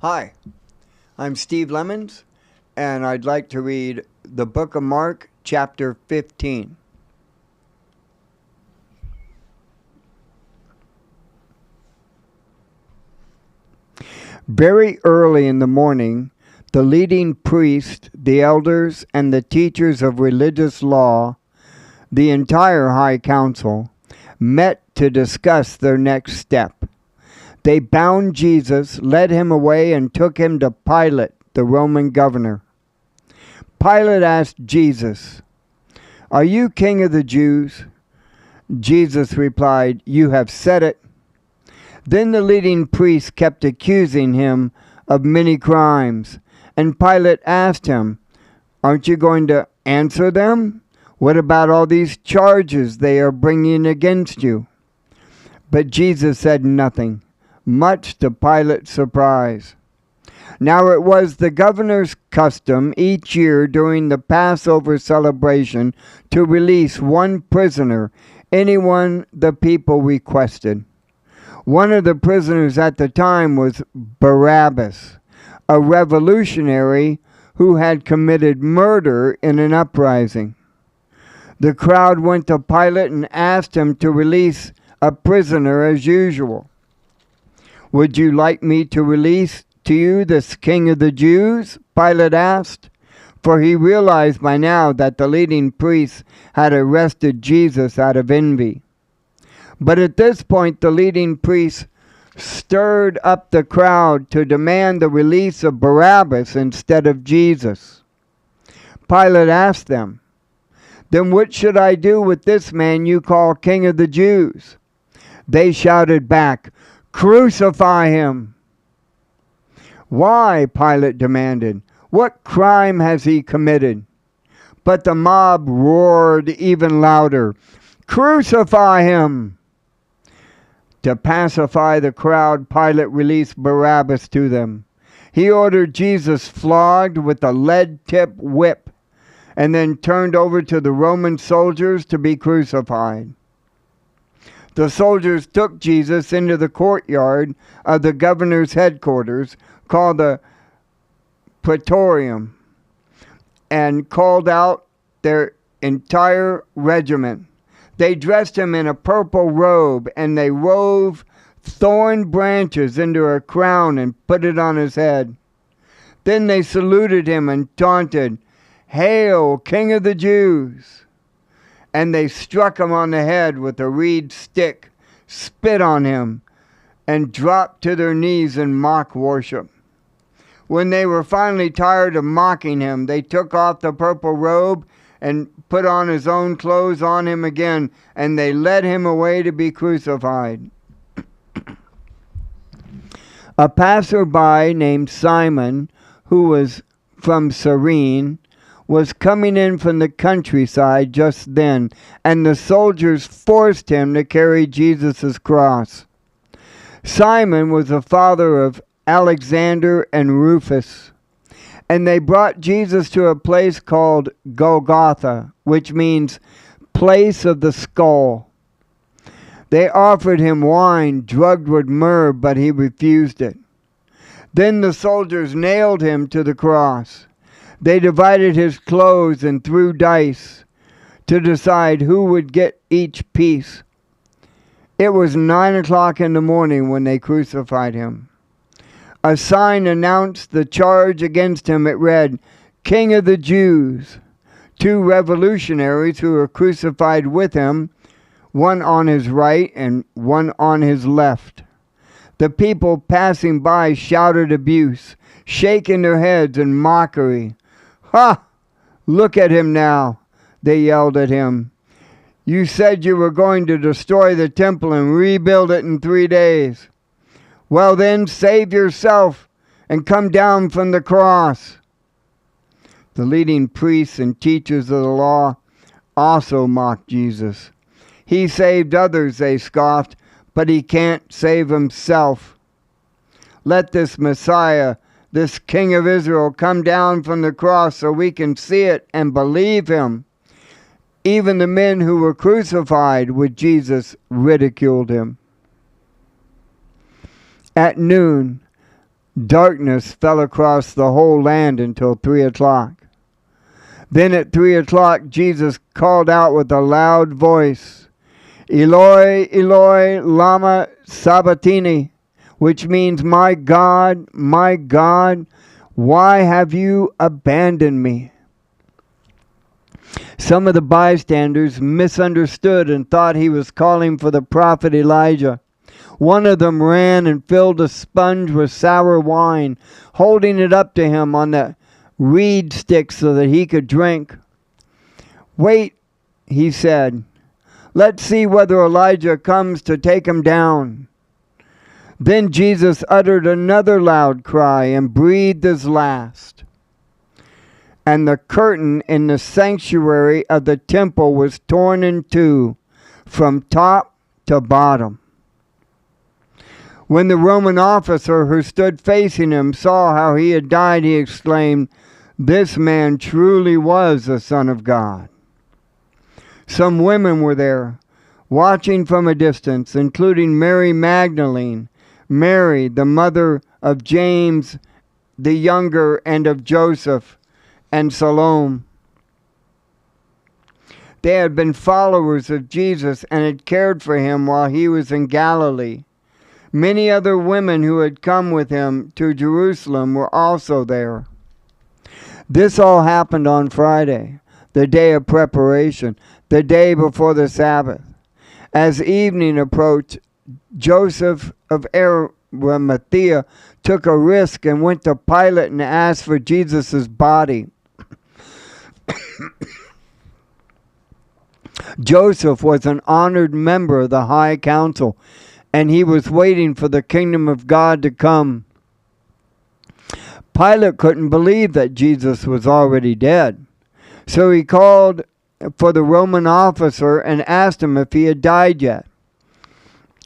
Hi, I'm Steve Lemons, and I'd like to read the book of Mark, chapter 15. Very early in the morning, the leading priests, the elders, and the teachers of religious law, the entire high council, met to discuss their next step. They bound Jesus, led him away, and took him to Pilate, the Roman governor. Pilate asked Jesus, "Are you king of the Jews?" Jesus replied, "You have said it." Then the leading priests kept accusing him of many crimes, and Pilate asked him, "Aren't you going to answer them? What about all these charges they are bringing against you?" But Jesus said nothing, much to Pilate's surprise. Now it was the governor's custom each year during the Passover celebration to release one prisoner, anyone the people requested. One of the prisoners at the time was Barabbas, a revolutionary who had committed murder in an uprising. The crowd went to Pilate and asked him to release a prisoner as usual. "Would you like me to release to you this king of the Jews?" Pilate asked, for he realized by now that the leading priests had arrested Jesus out of envy. But at this point, the leading priests stirred up the crowd to demand the release of Barabbas instead of Jesus. Pilate asked them, "Then what should I do with this man you call King of the Jews?" They shouted back, "Crucify him!" "Why?" Pilate demanded. "What crime has he committed?" But the mob roared even louder, "Crucify him!" To pacify the crowd, Pilate released Barabbas to them. He ordered Jesus flogged with a lead-tipped whip, and then turned over to the Roman soldiers to be crucified. The soldiers took Jesus into the courtyard of the governor's headquarters, called the Praetorium, and called out their entire regiment. They dressed him in a purple robe, and they wove thorn branches into a crown and put it on his head. Then they saluted him and taunted, "Hail, King of the Jews!" And they struck him on the head with a reed stick, spit on him, and dropped to their knees in mock worship. When they were finally tired of mocking him, they took off the purple robe and put on his own clothes on him again, and they led him away to be crucified. A passerby named Simon, who was from Cyrene, was coming in from the countryside just then, and the soldiers forced him to carry Jesus' cross. Simon was the father of Alexander and Rufus, and they brought Jesus to a place called Golgotha, which means place of the skull. They offered him wine drugged with myrrh, but he refused it. Then the soldiers nailed him to the cross. They divided his clothes and threw dice to decide who would get each piece. It was 9 o'clock in the morning when they crucified him. A sign announced the charge against him. It read, "King of the Jews." Two revolutionaries who were crucified with him, one on his right and one on his left. The people passing by shouted abuse, shaking their heads in mockery. "Ha! Look at him now," they yelled at him. "You said you were going to destroy the temple and rebuild it in 3 days. Well then, save yourself and come down from the cross." The leading priests and teachers of the law also mocked Jesus. "He saved others," they scoffed, "but he can't save himself. Let this Messiah, this King of Israel, come down from the cross so we can see it and believe him." Even the men who were crucified with Jesus ridiculed him. At noon, Darkness fell across the whole land until 3 o'clock. Then at 3 o'clock, Jesus called out with a loud voice, Eloi, Eloi, lama sabachthani, which means, my God, why have you abandoned me? Some of the bystanders misunderstood and thought he was calling for the prophet Elijah. One of them ran and filled a sponge with sour wine, holding it up to him on the reed stick so that he could drink. Wait, he said. Let's see whether Elijah comes to take him down. Then Jesus uttered another loud cry and breathed his last. And the curtain in the sanctuary of the temple was torn in two from top to bottom. When the Roman officer who stood facing him saw how he had died, he exclaimed, This man truly was the Son of God. Some women were there, watching from a distance, including Mary Magdalene, Mary, the mother of James the younger and of Joseph, and Salome. They had been followers of Jesus and had cared for him while he was in Galilee. Many other women who had come with him to Jerusalem were also there. This all happened on Friday, the day of preparation, the day before the Sabbath. As evening approached, Joseph of Arimathea took a risk and went to Pilate and asked for Jesus' body. Joseph was an honored member of the High Council, and he was waiting for the kingdom of God to come. Pilate couldn't believe that Jesus was already dead, so he called for the Roman officer and asked him if he had died yet.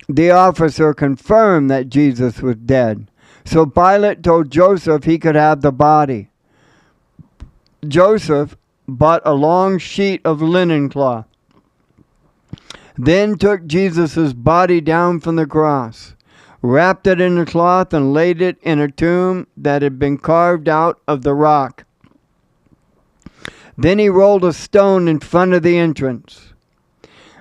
The officer confirmed that Jesus was dead, so Pilate told Joseph he could have the body. Joseph bought a long sheet of linen cloth, then took Jesus' body down from the cross, wrapped it in the cloth, and laid it in a tomb that had been carved out of the rock. Then he rolled a stone in front of the entrance.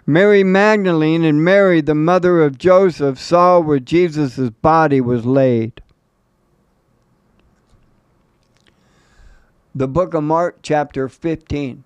Mary Magdalene and Mary, the mother of Joseph, saw where Jesus' body was laid. The book of Mark, chapter 15.